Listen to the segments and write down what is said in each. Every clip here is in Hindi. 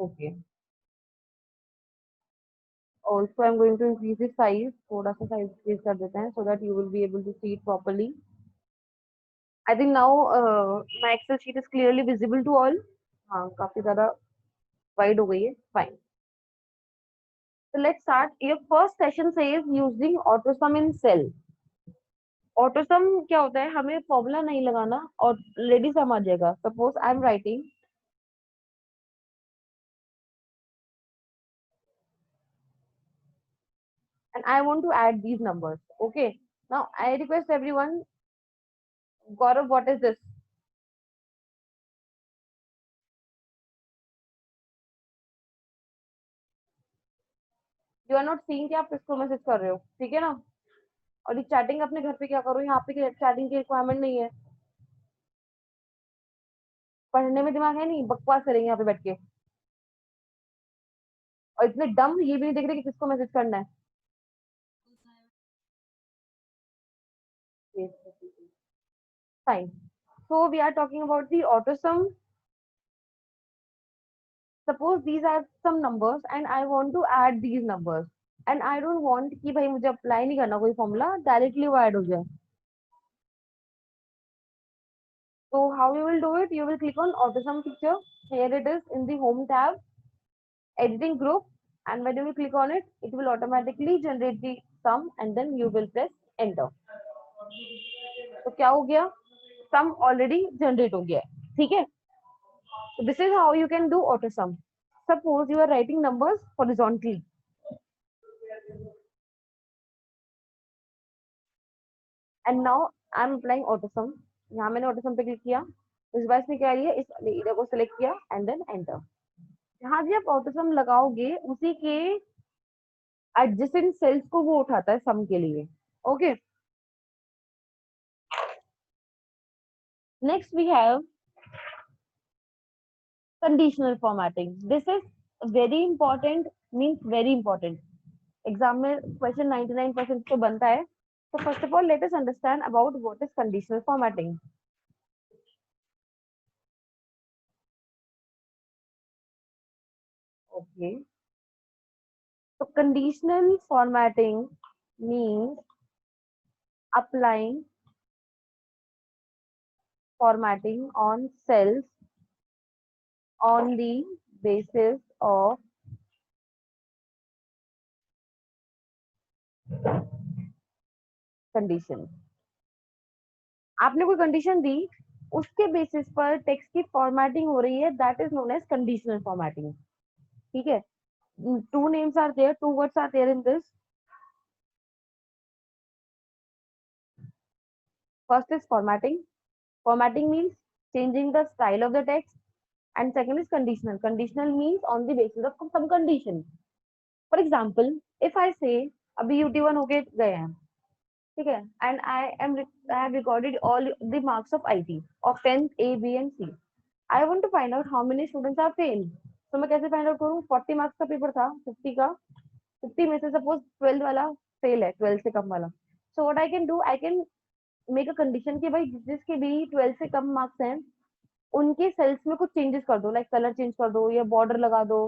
Okay, also I'm going to increase the size, थोड़ा सा size increase कर देते हैं so that you will be able to see it properly. I think now my Excel sheet is clearly visible to all. हाँ, काफी ज्यादा wide हो गई है. Fine. So let's start. Your first session says using autosum in cell. AutoSum क्या होता है, हमें फॉर्मूला नहीं लगाना और रेडी सम आ जाएगा. Suppose I am writing and I want to add these numbers. Okay. Now I request everyone, Gaurav, what is this? You are not seeing कि आप किसको मैसेज कर रहे हो, ठीक है ना. और ये चैटिंग अपने घर पे क्या करो, यहाँ पे चैटिंग की रिक्वायरमेंट नहीं है. पढ़ने में दिमाग है नहीं, बकवास करेंगे यहाँ पे बैठ के. और इतने डम ये भी नहीं देख रहे कि किसको मैसेज करना है. Fine. So we are talking about the autosum. Suppose these are some numbers and I want to add these numbers. And I don't want कि भाई मुझे अप्लाई नहीं करना कोई फॉर्मूला, डायरेक्टली वो ऐड हो जाए. So how you will do it? You will click on AutoSum feature. Here it is in the home tab, editing group, and when you will click on it, it will automatically generate the sum and then you will press enter. तो क्या हो गया? Sum already generate हो गया है, ठीक है. So this is how you can do AutoSum. Suppose you are writing numbers horizontally. And now I'm applying AutoSum. यहाँ मैंने AutoSum पे क्लिक किया. इस बार इसने क्या लिया, इस एरिया को सिलेक्ट किया एंड देन एंटर. जहां भी आप ऑटोसम लगाओगे उसी के एडजेसेंट सेल्स को वो उठाता है सम के लिए. Okay. Next we have conditional formatting. This is very important, means very important. Exam में क्वेश्चन 99% तो बनता है. So first of all, let us understand about what is conditional formatting. Okay. So conditional formatting means applying formatting on cells on the basis of condition. आपने कोई कंडीशन दी, उसके बेसिस पर टेक्स्ट की फॉर्मेटिंग हो रही है, that is known as conditional formatting. ठीक है. Two names are there, two words are there in this. First is formatting. Formatting means changing the style of the text, and second is conditional. Conditional means on the basis of some condition. For example, if I say अभी UT1 होके गए हैं, ठीक है, and I have recorded all the marks of IT of 10th A, B and C. I want to find out how many students are failed. तो मैं कैसे फाइंड आउट करूँ? 40 मार्क्स का पेपर था, 50 का, 50 में से सपोज 12 वाला फेल है, 12 से कम वाला. So what I can do, I can make a condition कि भाई जिसके भी 12 से कम मार्क्स हैं उनके सेल्स में कुछ चेंजेस कर दो, लाइक कलर चेंज कर दो या बॉर्डर लगा दो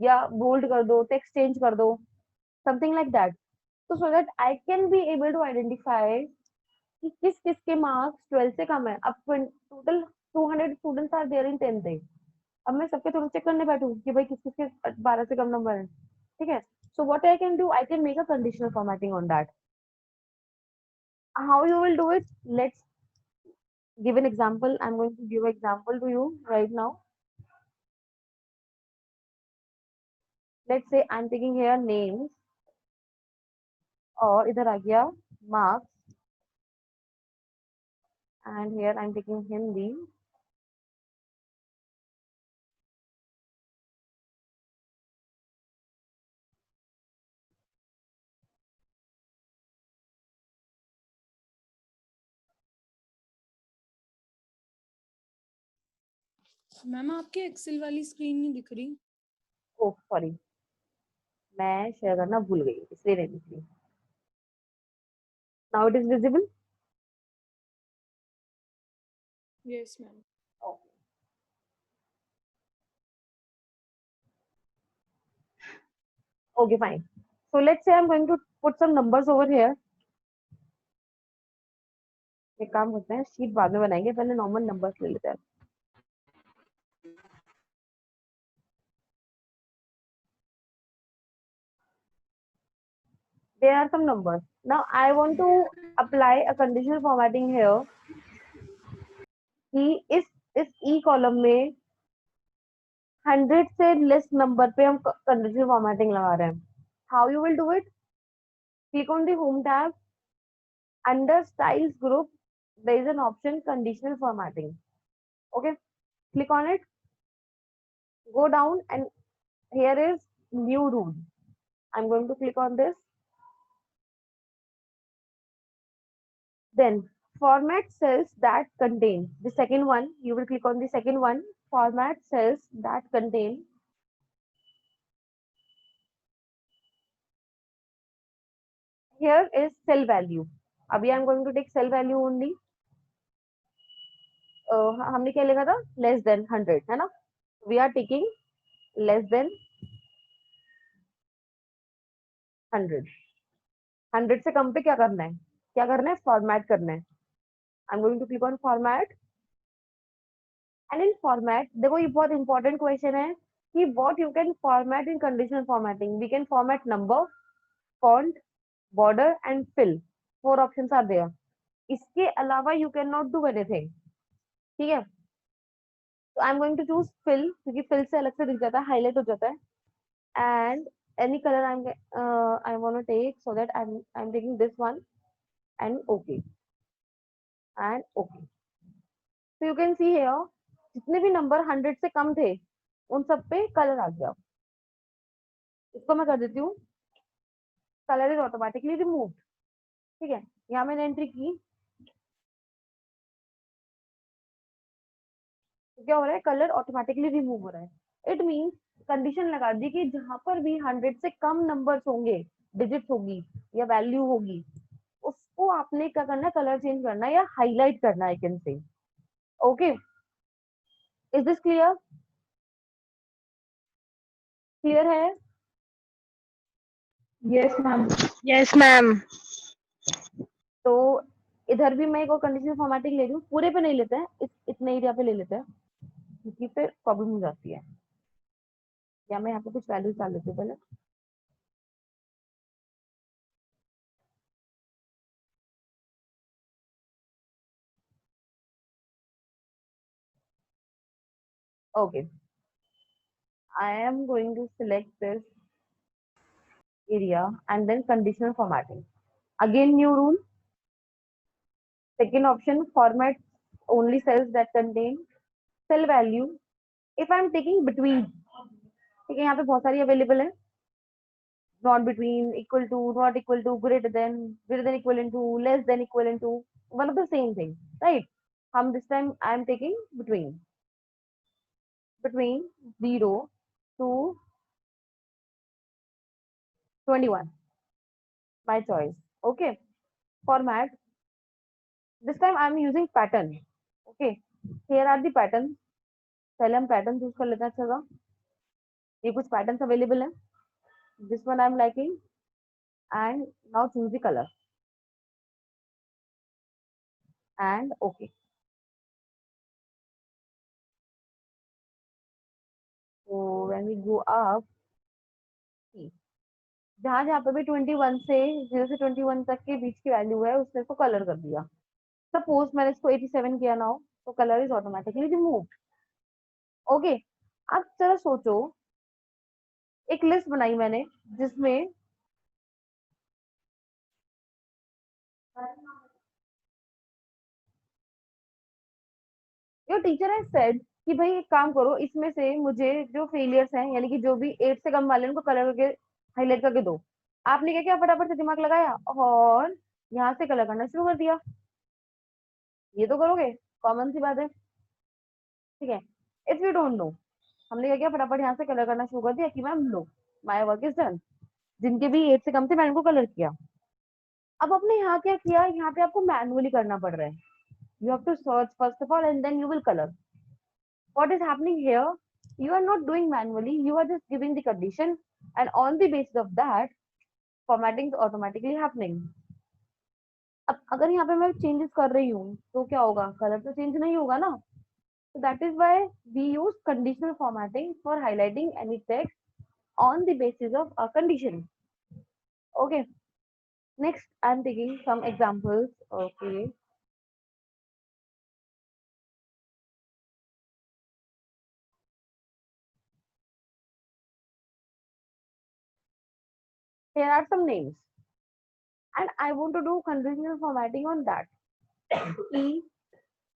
या बोल्ड कर दो, टेक्स्ट चेंज कर दो, समथिंग लाइक दैट. तो so that I can be able to identify कि किस किस के मार्क्स 12 से कम है. अब total 200 students are there in 10th day. अब मैं सबके थोड़ा चेक करने बैठू कि भाई किस किस के 12 से कम नंबर है, ठीक है. So what I can do, I can make a conditional formatting on that. How you will do it? Let's give an example. I'm going to give an example to you right now. Let's say I'm taking here names और इधर आ गया marks and here I'm taking Hindi. Ma'am आपकी एक्सेल वाली स्क्रीन नहीं दिख रही. ओह सॉरी, मैं शेयर करना भूल गई इसलिए नहीं दिख रही. Now it is visible. Yes ma'am. Okay. Okay, fine. So let's say I'm going to put some numbers over here. एक काम करते हैं, शीट बाद में बनाएंगे, पहले नॉर्मल नंबर्स ले लेते हैं. There are some numbers. Now I want to apply a conditional formatting here कि इस ई कॉलम में 100 से लेस नंबर पे हम कंडीशनल फॉर्मेटिंग लगा रहे हैं. How you will do it? Click on the home tab. Under styles group there is an option conditional formatting. Okay, click on it, go down, and here is new rule. I'm going to click on this. Then format cells that contain the second one. You will click on the second one, format cells that contain here is cell value. Abhi I'm going to take cell value only. हमने क्या लिखा था? लेस देन 100 है ना. We are taking less than 100. 100 से कम पे क्या करना है? क्या करना है? फॉर्मेट करना है. I am going to click on format. And in format देखो, ये बहुत इंपॉर्टेंट क्वेश्चन है कि what you can format in conditional formatting. We can format number, font, border and fill. 4 options are there. इसके अलावा you can not do anything. ठीक है. तो I am going to choose fill, क्योंकि फिल से अलग से दिख जाता है, हाईलाइट हो जाता है. And any color I want to take, so that I'm taking this one, and okay, and okay. So you can see here जितने भी नंबर 100 से कम थे उन सब पे कलर आ गया. इसको मैं कर देती हूँ, कलर इज ऑटोमेटिकली रिमूव्ड. ठीक है. यहाँ मैंने एंट्री की, तो क्या हो रहा है? कलर ऑटोमेटिकली रिमूव हो रहा है. इट मीन्स कंडीशन लगा दी कि जहां पर भी 100 से कम नंबर्स होंगे, डिजिट्स होगी या वैल्यू होगी, उसको आपने क्या करना है? कलर चेंज करना है या हाईलाइट करना है. I can say. Okay, is this clear? Clear है? Yes ma'am. Yes ma'am. तो इधर भी मैं एक और कंडीशनल फॉर्मेटिंग ले रही हूँ. पूरे पे नहीं लेते हैं, इतने एरिया पे ले लेते हैं, क्योंकि फिर प्रॉब्लम हो जाती है. या मैं यहाँ पे कुछ वैल्यूज डाल देती हूँ पहले. Okay, I am going to select this area and then conditional formatting. Again, new rule. Second option, format only cells that contain cell value. If I am taking between, ठीक है, यहाँ पे बहुत सारी अवेलेबल है. Not between, equal to, not equal to, greater than equivalent to, less than equivalent to, one of the same thing, right? हम this time I am taking between 0 to 21. My choice. Okay. Format. This time I am using pattern. Okay. Here are the patterns. पहले हम पैटर्न चूज कर लेते हैं. अच्छा सा, ये कुछ पैटर्न्स अवेलेबल है. This one I am liking. And now choose the colour and okay. So when we go up, जहां जहां पे भी 21 से 0 से 21 तक के बीच की वैल्यू है उसने इसको कलर कर दिया. सपोज मैंने इसको 87 किया ना हो, तो colour is automatically remove. Okay. अब चलो सोचो, एक लिस्ट बनाई मैंने जिसमें योर टीचर हैज सेड कि भाई एक काम करो, इसमें से मुझे जो फेलियर्स हैं, यानी कि जो भी 8 से कम वाले हैं, उनको कलर करके हाईलाइट करके दो. आपने क्या किया? फटाफट से दिमाग लगाया और यहाँ से कलर करना शुरू कर दिया. ये तो करोगे, कॉमन सी बात है. ठीक है. इफ यू डोंट नो, हमने क्या किया? फटाफट यहाँ से कलर करना शुरू कर दिया कि ma'am low, my work is done. जिनके भी 8 से कम थे मैंने उनको कलर किया. अब आपने यहाँ क्या किया? यहाँ पे आपको मैनुअली करना पड़ रहा है. You have to search first of all and then you will color. What is happening here? You are not doing manually. You are just giving the condition and on the basis of that formatting is automatically happening. अब अगर यहाँ पे मैं चेंजेस कर रही हूँ तो क्या होगा, कलर तो चेंज नहीं होगा ना. So that is why we use conditional formatting for highlighting any text on the basis of a condition. Okay. Next, I'm taking some examples. Okay. Here are some names, and I want to do conditional formatting on that. E,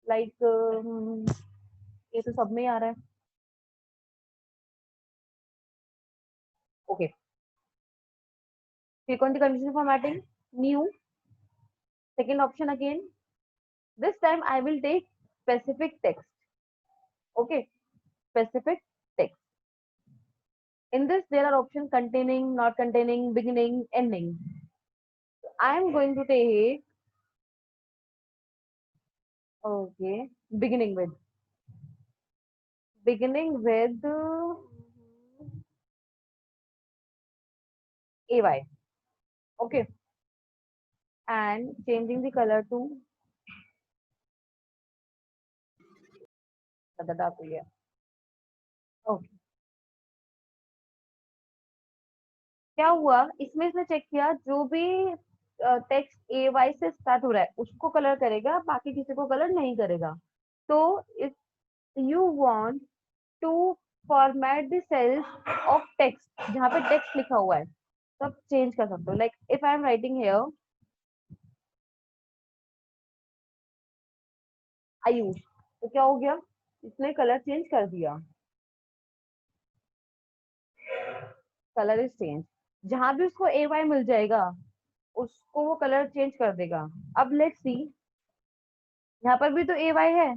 like ये तो सब में ही आ रहा है. Okay. Click on the conditional formatting. New. Second option again. This time I will take specific text. Okay. Specific text. In this, there are options containing, not containing, beginning, ending. I am going to take, okay, beginning with. Beginning with AY. Okay. And changing the color to the dark area. Okay. क्या हुआ इसमें, इसने चेक किया जो भी टेक्स्ट AY से स्टार्ट हो रहा है उसको कलर करेगा, बाकी किसी को कलर नहीं करेगा. तो if you want to format the cells of text जहाँ पे टेक्स्ट लिखा हुआ है तब चेंज कर सकते हो. Like if I am writing here Ayush, तो क्या हो गया, इसने कलर चेंज कर दिया. Colour is change. जहां भी उसको AY मिल जाएगा उसको वो कलर चेंज कर देगा. अब लेट्स सी, यहाँ पर भी तो AY है,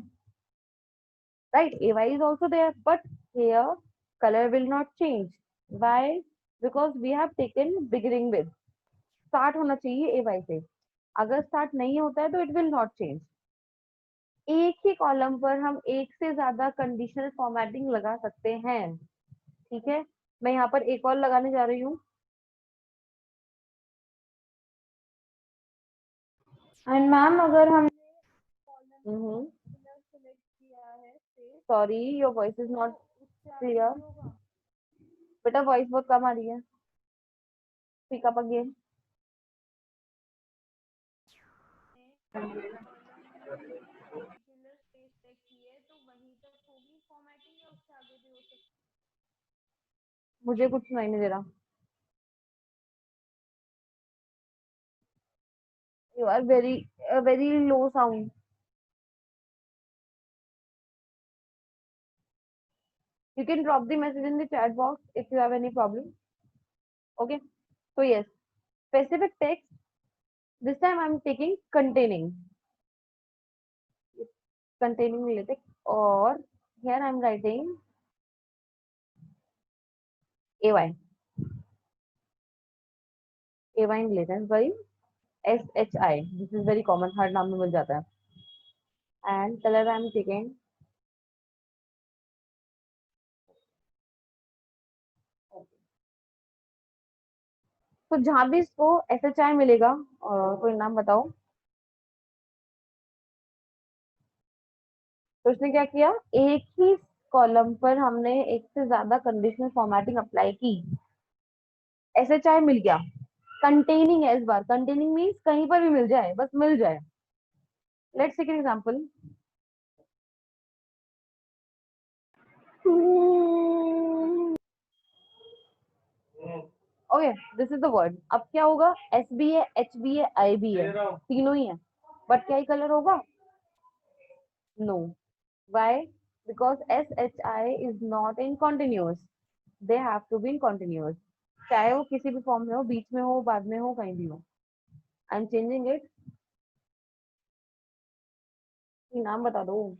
right? AY is also there, but here color will not change. Why? Because we have taken beginning with. Start होना चाहिए AY से. अगर स्टार्ट नहीं होता है तो इट विल नॉट चेंज. एक ही कॉलम पर हम एक से ज्यादा कंडीशनल फॉर्मेटिंग लगा सकते हैं. ठीक है, मैं यहाँ पर एक और लगाने जा रही हूँ. एंड मैम अगर हम sorry, your voice is not clear. बेटा वॉइस बहुत कम आ रही है. Speak up again. मुझे कुछ सुनाई नहीं दे रहा. You are very low sound. You can drop the message in the chat box if you have any problem. Okay. So yes, specific text. This time I'm taking containing. Containing ले लेते, और here I'm writing AY. AY नहीं लेते हैं भाई. SHI. This is very common. हर नाम में मिल जाता है. And color I'm taking. तो जहां भी इसको SHI मिलेगा, कोई नाम बताओ. तो उसने क्या किया, एक ही कॉलम पर हमने एक से ज्यादा कंडीशनल फॉर्मेटिंग अप्लाई की. SHI मिल गया. कंटेनिंग है इस बार. कंटेनिंग मीन्स कहीं पर भी मिल जाए, बस मिल जाए. Let's take an example. Okay, this is the word. अब क्या होगा, एस भी है, एच भी है, आई भी है, तीनों ही है, बट क्या ही कलर होगा? No. Why? Because S H I is not in continuous. They have to be in continuous. चाहे वो किसी भी फॉर्म में हो, बीच में हो, बाद में हो, कहीं भी हो. I am changing it. नाम बता दो.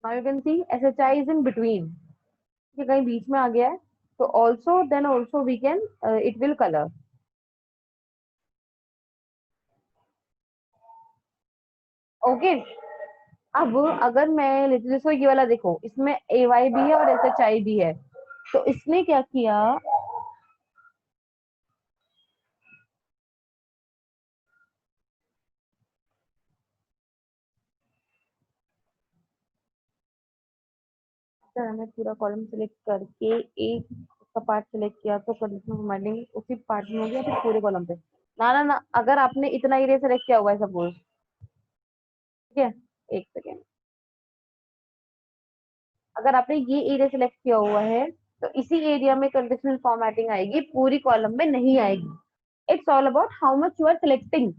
Now you can see S H I is in between. ये कहीं बीच में आ गया है, तो also then also we can it will colour. Okay. अब अगर मैं जैसे ये वाला देखो, इसमें AY भी है और SHI भी है, तो इसने क्या किया, अगर हमें पूरा कॉलम सिलेक्ट करके एक का पार्ट सिलेक्ट किया तो कंडीशनल फॉर्मेटिंग उसी पार्ट में होगी या फिर पूरे कॉलम पे? ना ना ना, अगर आपने इतना एरिया सेलेक्ट किया हुआ है सपोज, ठीक है, एक सेकेंड, अगर आपने ये एरिया सेलेक्ट किया हुआ है तो इसी एरिया में कंडीशनल फॉर्मेटिंग आएगी, पूरी कॉलम में नहीं आएगी। It's all about how much you are selecting.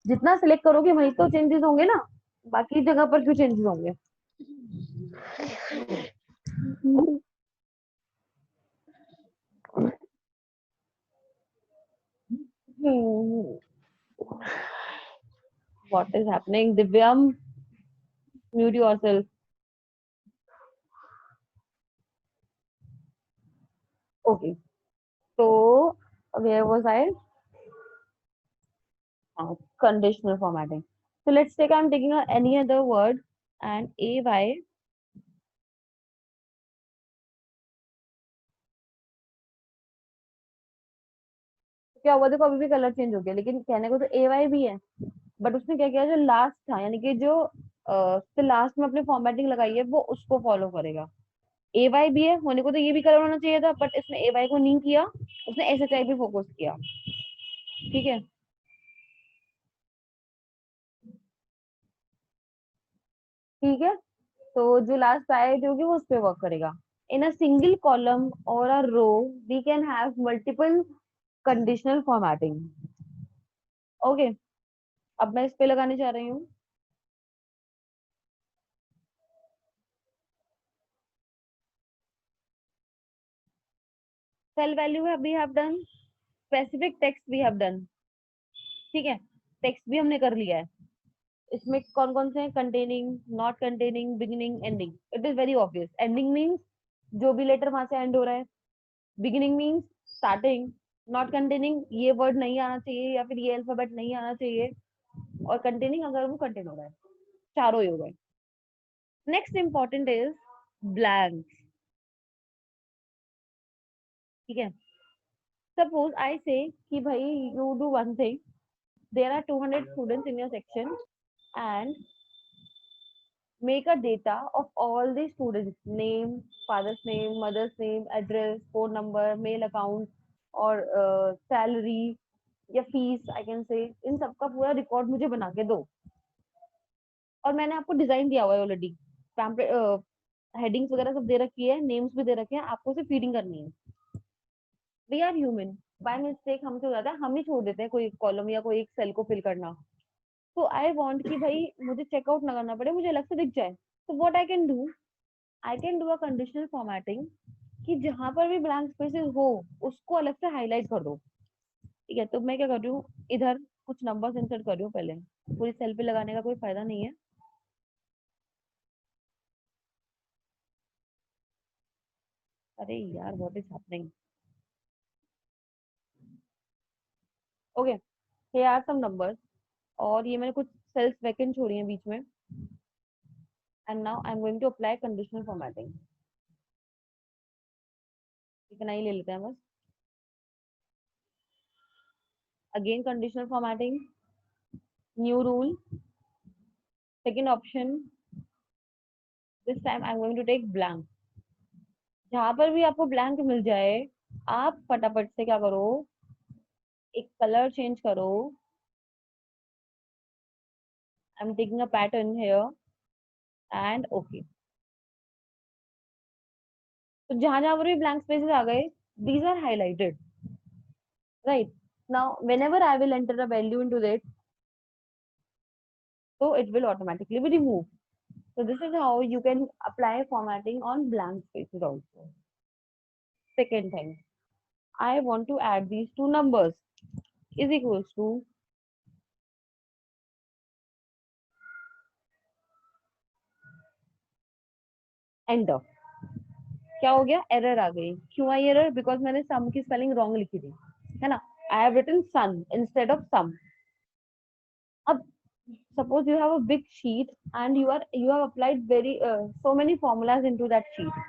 जितना सिलेक्ट करोगे वही तो चेंजेस होंगे ना, बाकी जगह पर क्यों चेंजेस होंगे? What is happening Divyam? Mute yourself. Okay, तो where was I? Conditional formatting. So let's take, I'm taking any other word and AY. क्या हुआ देखो, अभी भी कलर चेंज हो गया, लेकिन कहने को तो AY भी है, बट उसने क्या किया, जो लास्ट था यानी कि जो लास्ट में अपनी फॉर्मेटिंग लगाई है वो उसको फॉलो करेगा। AY भी है, होने को तो ये भी कलर होना चाहिए था, बट इसने AY को नहीं किया, उसने SHI पे फोकस किया। ठीक है, ठीक है, तो जो लास्ट आया जो होगी वो उस पे वर्क करेगा। इन अ सिंगल कॉलम और a row we can have multiple conditional formatting. Okay, अब मैं इस पे लगाने जा रही हूँ। सेल वैल्यू है, we have done. Specific text we have done. ठीक है, टेक्स्ट भी हमने कर लिया है। इसमें कौन कौन से हैं? Containing, not containing, beginning, ending. It is very obvious, ending means जो भी लेटर वहां से एंड हो रहा है, beginning means starting, not containing ये वर्ड नहीं आना चाहिए या फिर ये अल्फाबेट नहीं आना चाहिए, और कंटेनिंग अगर वो कंटेन हो रहा है। चारों ही हो गए। Next important is blank. ठीक है, सपोज आई से कि भाई you do one thing, there are 200 students in your section and make a data of all the students name, father's name, mother's name, address, phone number, mail account और सैलरी या फीस आई कैन से, इन सबका पूरा रिकॉर्ड मुझे बना के दो। और मैंने आपको डिजाइन दिया हुआ है ऑलरेडी, पैम्पलेट, हेडिंग्स वगैरह सब दे रखी है, नेम्स भी दे रखे हैं, आपको सिर्फ फीडिंग करनी है। We are human, by mistake हमसे हो जाता है, हम ही छोड़ देते हैं कोई कॉलम या कोई एक सेल को फिल करना। तो आई वांट कि भाई मुझे चेकआउट ना करना पड़े, मुझे अलग से दिख जाए। तो what I can do, I can do a conditional formatting कि जहां पर भी ब्लैंक स्पेसेस हो उसको अलग से हाईलाइट कर दो। ठीक है, तो मैं क्या कर रही हूँ, इधर कुछ नंबर्स इंसर्ट कर रही हूँ पहले, पूरी सेल पे लगाने का कोई फायदा नहीं है। अरे यार what is happening. Okay, here are some numbers, और ये मैंने कुछ सेल्स वैकेंट छोड़ी हैं बीच में, and now I am going to apply conditional formatting. इतना ही ले लेते हैं बस। Again conditional formatting, new rule, second option, this time I am going to take blank. जहां पर भी आपको ब्लैंक मिल जाए, आप फटाफट से क्या करो, एक कलर चेंज करो। I am taking a pattern here and okay. तो जहां जहां पर भी ब्लैंक स्पेसेस आ गए, these are highlighted, right? Now whenever I will enter a value into that, so it will automatically be removed. So this is how you can apply formatting on blank spaces also. Second thing, I want to add these two numbers is equals to enter। क्या हो गया, एरर आ गई। क्यों आई एरर? बिकॉज मैंने सम की स्पेलिंग रॉन्ग लिखी थी, है ना। I have written sun instead of sum. अब suppose you have a big sheet and you have applied very so many formulas into that sheet.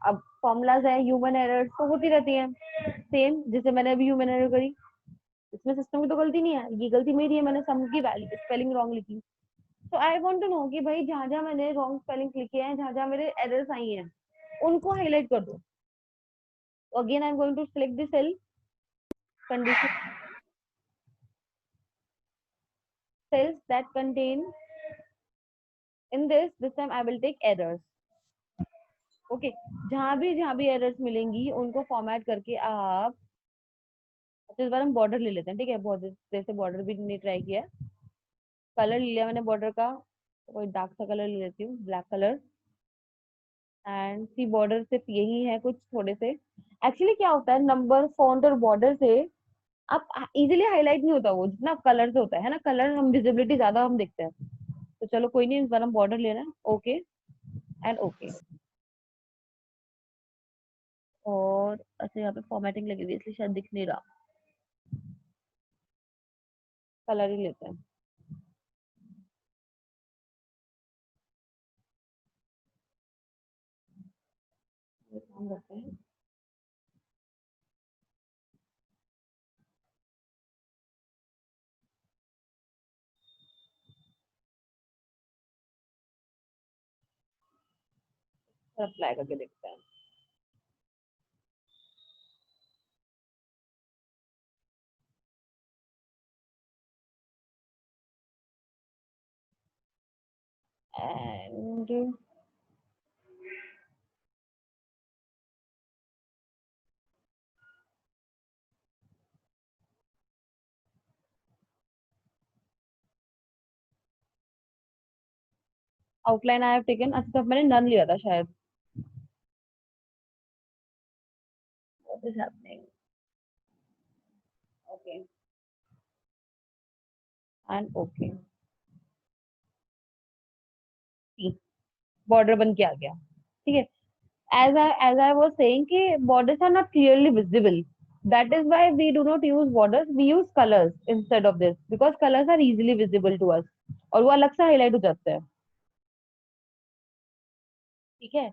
अब formulas है, human errors तो होती रहती हैं, सेम जैसे मैंने अभी human error करी, इसमें सिस्टम की तो गलती नहीं है, ये गलती मेरी है, मैंने सम की वैल्यू स्पेलिंग रॉन्ग लिखी. तो आई वांट टू नो कि भाई जहां जहां मैंने रॉन्ग स्पेलिंग लिखे हैं, जहां जहां मेरे एरर्स आई हैं, उनको हाईलाइट कर दो. Again I am going to select the cell condition cells that contain in this time I will take errors. Okay जहां भी एरर्स मिलेंगी उनको फॉर्मेट करके आप. तो इस बार हम बॉर्डर ले लेते हैं, ठीक है, बॉर्डर जैसे बॉर्डर भी नहीं ट्राई किया. कलर ले लिया मैंने बॉर्डर का, कोई डार्क सा कलर ले लेती हूँ, black colour. And see border सिर्फ यही है कुछ थोड़े से. एक्चुअली क्या होता है, नंबर फॉन्ट और बॉर्डर से आप इजीली हाईलाइट नहीं होता वो जितना कलर से होता है ना. कलर हम विजिबिलिटी ज्यादा हम देखते हैं. तो चलो कोई नहीं, इस बार हम बॉर्डर लेना है. Okay and okay. और अच्छा यहाँ पे फॉर्मेटिंग लगी हुई है इसलिए शायद दिख नहीं रहा. कलर ही लेते हैं. ये काम करते हैं. अप्लाई करके देखते हैं. And outline I have taken. अच्छा तब मैंने नन लिया था शायद. What is happening. Okay and okay. Border बन के आ गया, ठीक है. as I was saying कि borders are not clearly visible. That is why we do not use borders. We use colors instead of this because colors are easily visible to us. और वो अलग से हाईलाइट हो जाते हैं, ठीक है.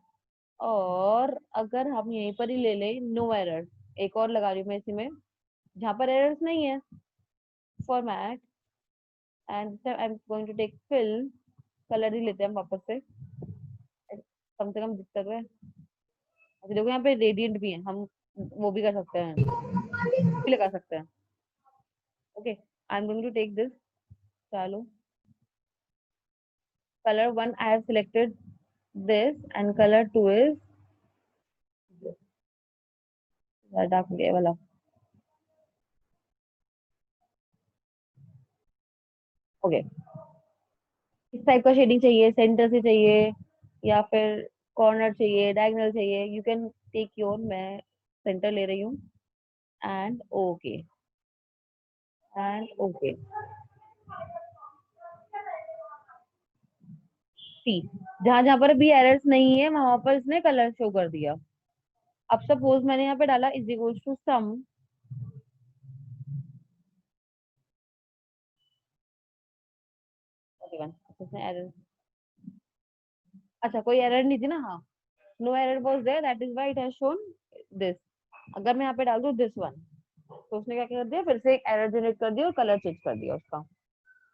और अगर हम यहीं पर ही ले लें नो एरर, एक और लगा रही हूँ मैं इसी में जहां पर एरर्स नहीं है. Format and I am going to take fill. Colour ही लेते हैं हम वापस से, कम से कम दिक्कत है. अच्छा देखो यहाँ पे रेडियंट भी है, हम वो भी कर सकते हैं, भी लगा सकते हैं. Okay I am going to take this. चलो color 1 I have selected this and color 2 is dark grey वाला. ओके इस टाइप का शेडिंग चाहिए, सेंटर से चाहिए या फिर कॉर्नर चाहिए, डायगोनल चाहिए, यू कैन टेक योर. मैं सेंटर ले रही हूँ. And okay and okay. See जहां जहां पर भी एरर्स नहीं है वहां पर इसने कलर शो कर दिया. अब सपोज मैंने यहाँ पे डाला is equal to sum. Error, अच्छा कोई एरर नहीं थी ना. हाँ no error was there, that is why it has shown this. अगर मैं यहाँ पे डाल दूं दिस वन, तो उसने क्या कर दिया, फिर से एक एरर जनरेट कर दिया और कलर चेंज कर दिया उसका,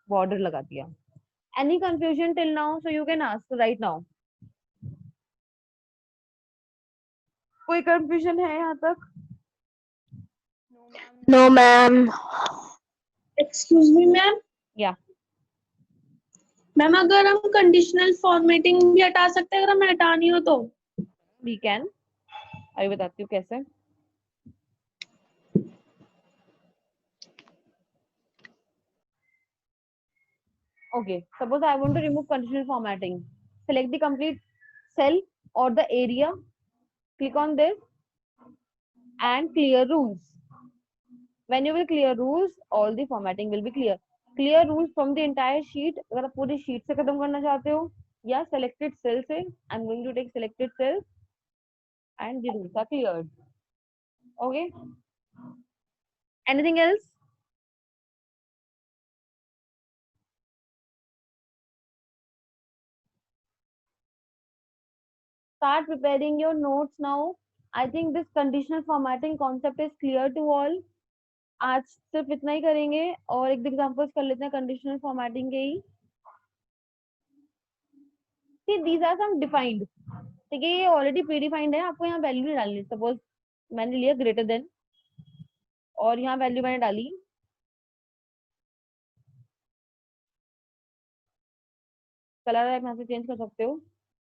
बॉर्डर लगा दिया. Any confusion till now, so you can ask right now. कोई कंफ्यूजन है यहाँ तक? No, ma'am. Excuse me, ma'am. या मैम अगर हम कंडीशनल फॉर्मेटिंग भी हटा सकते हैं अगर हमें हटानी हो तो. We can. अभी बताती हूँ कैसे. Okay, suppose I want to remove conditional formatting. Select the complete cell or the area. Click on this and clear rules. When you will clear rules, all the formatting will be clear. Clear rules from the entire sheet. अगर आप पूरी sheet से खत्म करना चाहते हो या selected cell से, I'm going to take selected cells and the rules are cleared. Okay. Anything else? start preparing your notes now. I think this conditional formatting concept is clear to all. आज सिर्फ इतना ही करेंगे और एक एग्जांपल्स कर लेते हैं कंडीशनल फॉर्मेटिंग के ही. See, these are some defined. ठीक है, ये ऑलरेडी प्री डिफाइंड है, आपको यहाँ वैल्यू नहीं डालनी. सपोज मैंने लिया ग्रेटर देन और यहाँ वैल्यू मैंने डाली कलर आप यहाँ से चेंज कर सकते हो.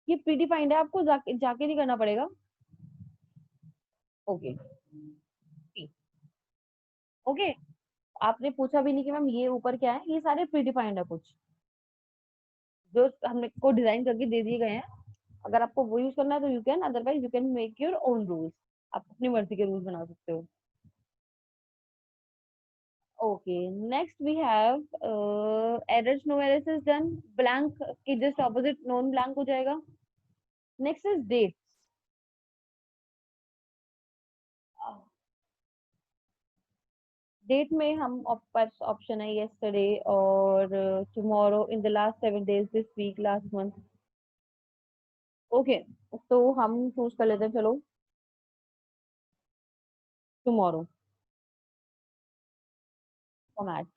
ये प्री डिफाइंड है, आपको जाके नहीं करना पड़ेगा. ओके ओके, आपने पूछा भी नहीं कि मैम ये ऊपर क्या है, ये सारे प्री डिफाइंड है कुछ जो हमने को डिजाइन करके दे दिए गए हैं. अगर आपको वो यूज करना है तो you can, otherwise you can make your own rules. आप अपनी मर्जी के रूल्स बना सकते हो. Okay, next we have errors. No errors is done. Blank के जस्ट ऑपोजिट नॉन ब्लैंक हो जाएगा. Next is date. डेट में हम ऑप्शन है येस्टरडे और tomorrow, in the last 7 days, this week, last month. Okay, तो हम चूज कर लेते हैं, चलो टुमारो फॉर्मेट.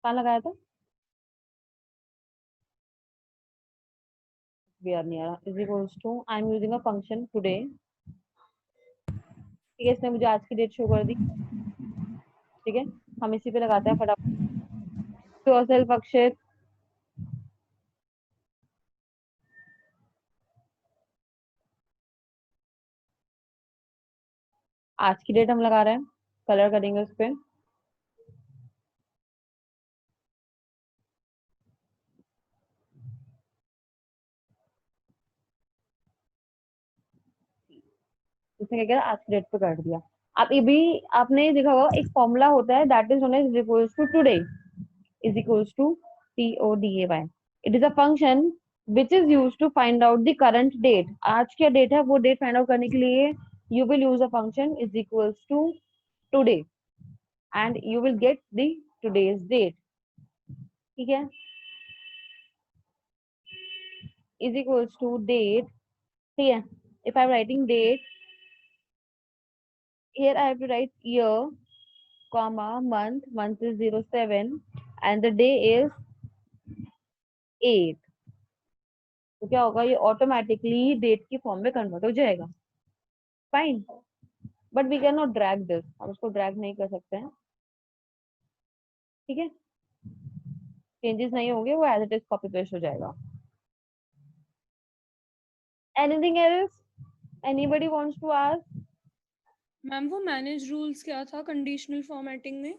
कहाँ लगाया था? we are near is equals to I am using a function today. ठीक है, इसने मुझे आज की डेट शो कर दी. ठीक है, हम इसी पे लगाते हैं फटाफट. To yourself Akshay. आज की डेट हम लगा रहे हैं, कलर करेंगे उस पे. उसने क्या किया, आज की डेट पे कर दिया. आप ये भी आपने देखा होगा, एक फॉर्मूला होता है that is known as equals to today is equals to TODAY. It is a function which is used to find out the current date. आज क्या डेट है, वो डेट फाइंड आउट करने के लिए you will use a function is equals to today and you will get the today's date. ठीक है, is equals to date. ठीक है, if I'm writing date, here I have to write year, comma, month is 07 and the day is 8. तो क्या होगा, ये ऑटोमेटिकली डेट की फॉर्म में कन्वर्ट हो जाएगा. Fine, but we can not drag this, हम उसको ड्रैग नहीं कर सकते हैं. ठीक है, चेंजेस नहीं होंगे, वो as it is copy paste हो जाएगा. Anything else anybody wants to ask? Ma'am वो मैनेज रूल्स क्या था कंडीशनल फॉर्मेटिंग में?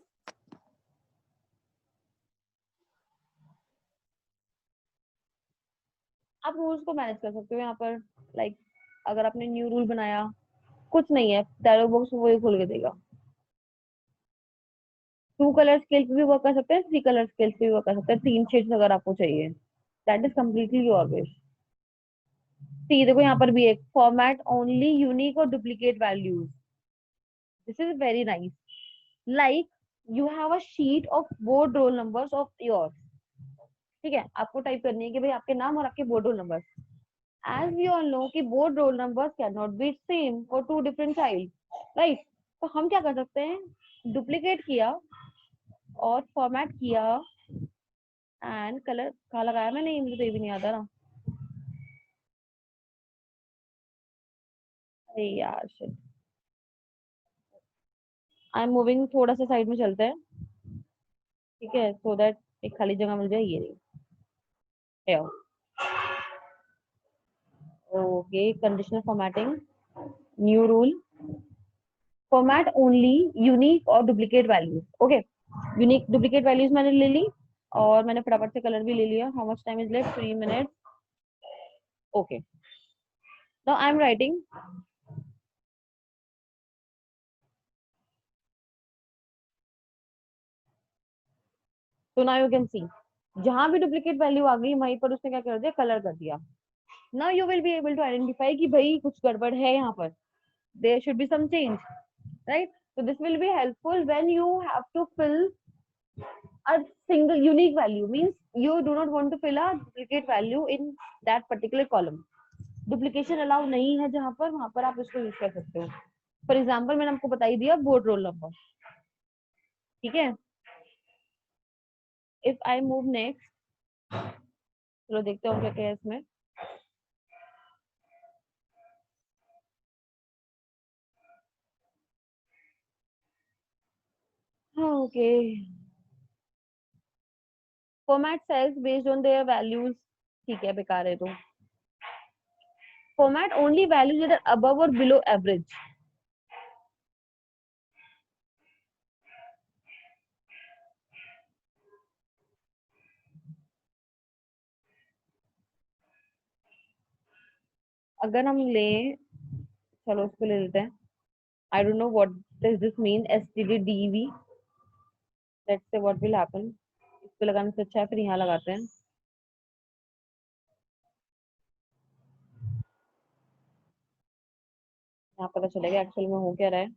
आप रूल्स को मैनेज कर सकते हो यहाँ पर. लाइक अगर आपने न्यू रूल बनाया, कुछ नहीं है, डायलॉग बॉक्स वही खोल के देगा. 2 कलर स्केल पे भी वर्क कर सकते हैं, 3 कलर स्केल पे भी वर्क कर सकते हैं, 3 शेड्स अगर आपको चाहिए. That is completely your wish. See देखो, यहाँ पर भी एक फॉर्मेट ओनली यूनिक और duplicate values. This is very nice. Like you have a sheet of board roll numbers of yours. ठीक है, आपको टाइप करनी है कि भाई आपके नाम और आपके board roll number. As we all know कि board roll numbers can not be same for 2 different child, right. तो हम क्या कर सकते हैं, डुप्लीकेट किया और फॉर्मेट किया एंड कलर कहाँ लगाया मैंने, मुझे तो ये भी नहीं आता ना. अरे यार शिट, आई एम मूविंग, थोड़ा सा साइड में चलते हैं. ठीक है, सो दैट एक खाली जगह मिल जाए. ये okay, conditional formatting, new rule, format only unique और duplicate values. Okay, unique duplicate values मैंने ले ली और मैंने फटाफट से कलर भी ले लिया. How much time is left? 3 minutes. Okay, now I am writing. So now you can see, जहां भी डुप्लीकेट वैल्यू आ गई वहीं पर उसने क्या कर दिया, कलर कर दिया. Now you will be able to identify कि भाई कुछ गड़बड़ है यहाँ पर. There should be some change, right? So this will be helpful when you have to fill a single unique value means you do not want to fill a duplicate value in that particular column. Duplication allow नहीं है जहां पर, वहां पर आप इसको यूज कर सकते हो. फॉर एग्जाम्पल मैंने आपको बता ही दिया बोर्ड रोल नंबर. ठीक है. इफ आई मूव नेक्स्ट, चलो देखते हैं क्या क्या है इसमें. Okay. Format cells based on their values. ठीक है, बेकार है तो. Format only values that are above और बिलो एवरेज. अगर हम लें, चलो उसको ले लेते हैं. I don't know what does this mean, stddev. Let's say what will happen. इस पे लगाने से अच्छा है फिर यहाँ लगाते हैं. यहाँ पता चलेगा एक्चुअल में हो क्या रहा है.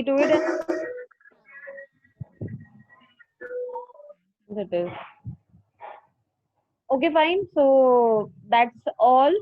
Do it. That is okay, fine. So that's all